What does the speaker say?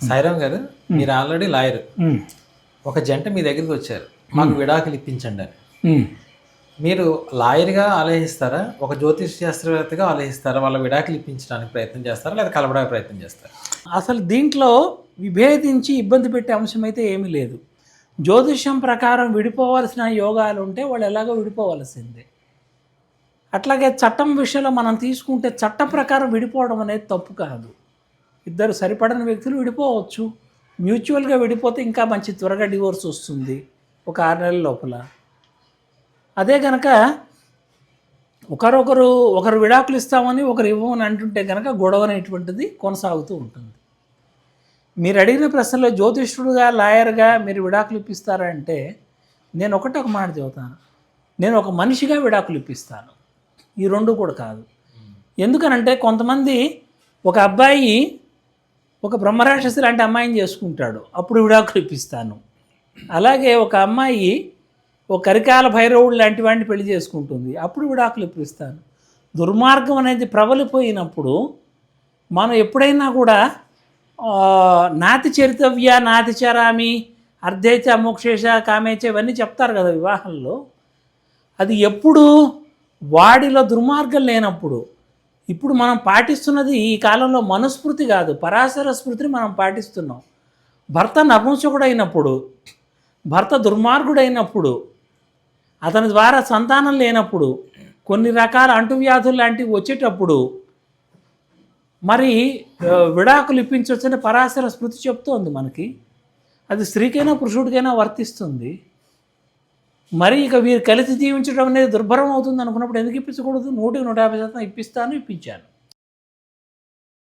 సాయిరామ్ గారు, మీరు already lawyer. ఒక జంట మీ దగ్గరికి వచ్చారు, మాకు విడాకులు ఇప్పించండి అని. మీరు లాయర్గా ఆలోచిస్తారా, ఒక జ్యోతిష్ శాస్త్రవేత్తగా ఆలోచిస్తారా? వాళ్ళ విడాకులు ఇప్పించడానికి ప్రయత్నం చేస్తారా, లేదా కలపడానికి ప్రయత్నం చేస్తారా? అసలు దీంట్లో విభేదించి ఇబ్బంది పెట్టే అంశం అయితే ఏమీ లేదు. జ్యోతిష్యం ప్రకారం విడిపోవాల్సిన యోగాలు ఉంటే వాళ్ళు ఎలాగో విడిపోవలసిందే. అట్లాగే చట్టం విషయంలో మనం తీసుకుంటే చట్ట ప్రకారం విడిపోవడం అనేది తప్పు కాదు. ఇద్దరు సరిపడని వ్యక్తులు విడిపోవచ్చు. మ్యూచువల్గా విడిపోతే ఇంకా మంచి త్వరగా డివోర్స్ వస్తుంది, ఒక 6 నెలల లోపల. అదే కనుక ఒకరు విడాకులు ఇస్తామని ఒకరు ఇవ్వమని అంటుంటే కనుక గొడవ అనేటువంటిది కొనసాగుతూ ఉంటుంది. మీరు అడిగిన ప్రశ్నలో జ్యోతిష్యుడుగా లాయర్గా మీరు విడాకులు ఇప్పిస్తారా అంటే నేను ఒక మాట చెబుతాను, నేను ఒక మనిషిగా విడాకులు ఇప్పిస్తాను. ఈ రెండు కూడా కాదు. ఎందుకనంటే కొంతమంది ఒక అబ్బాయి ఒక బ్రహ్మరాక్షసి లాంటి అమ్మాయిని చేసుకుంటాడు, అప్పుడు విడాకులు ఇప్పిస్తాను. అలాగే ఒక అమ్మాయి ఒక కరికాల భైరవుడు లాంటి వాడిని పెళ్లి చేసుకుంటుంది, అప్పుడు విడాకులు ఇప్పిస్తాను. దుర్మార్గం అనేది ప్రబలిపోయినప్పుడు మనం ఎప్పుడైనా కూడా నాతి చరితవ్య నాతి చరామి అర్ధేచ మోక్షేష కామేచ ఇవన్నీ చెప్తారు కదా వివాహంలో. అది ఎప్పుడు వాడిలో దుర్మార్గం లేనప్పుడు. ఇప్పుడు మనం పాటిస్తున్నది ఈ కాలంలో మనుస్మృతి కాదు, పరాశర స్మృతిని మనం పాటిస్తున్నాం. భర్త నపుంసకుడైనప్పుడు, భర్త దుర్మార్గుడైనప్పుడు, అతని ద్వారా సంతానం లేనప్పుడు, కొన్ని రకాల అంటువ్యాధులు లాంటివి వచ్చేటప్పుడు మరి విడాకులు ఇప్పించవచ్చని పరాశర స్మృతి చెప్తోంది మనకి. అది స్త్రీకైనా పురుషుడికైనా వర్తిస్తుంది. మరి ఇక వీరు కలిసి జీవించడం అనేది దుర్భరం అవుతుంది అనుకున్నప్పుడు ఎందుకు ఇప్పించకూడదు? 100% ఇప్పిస్తాను, ఇప్పించాను.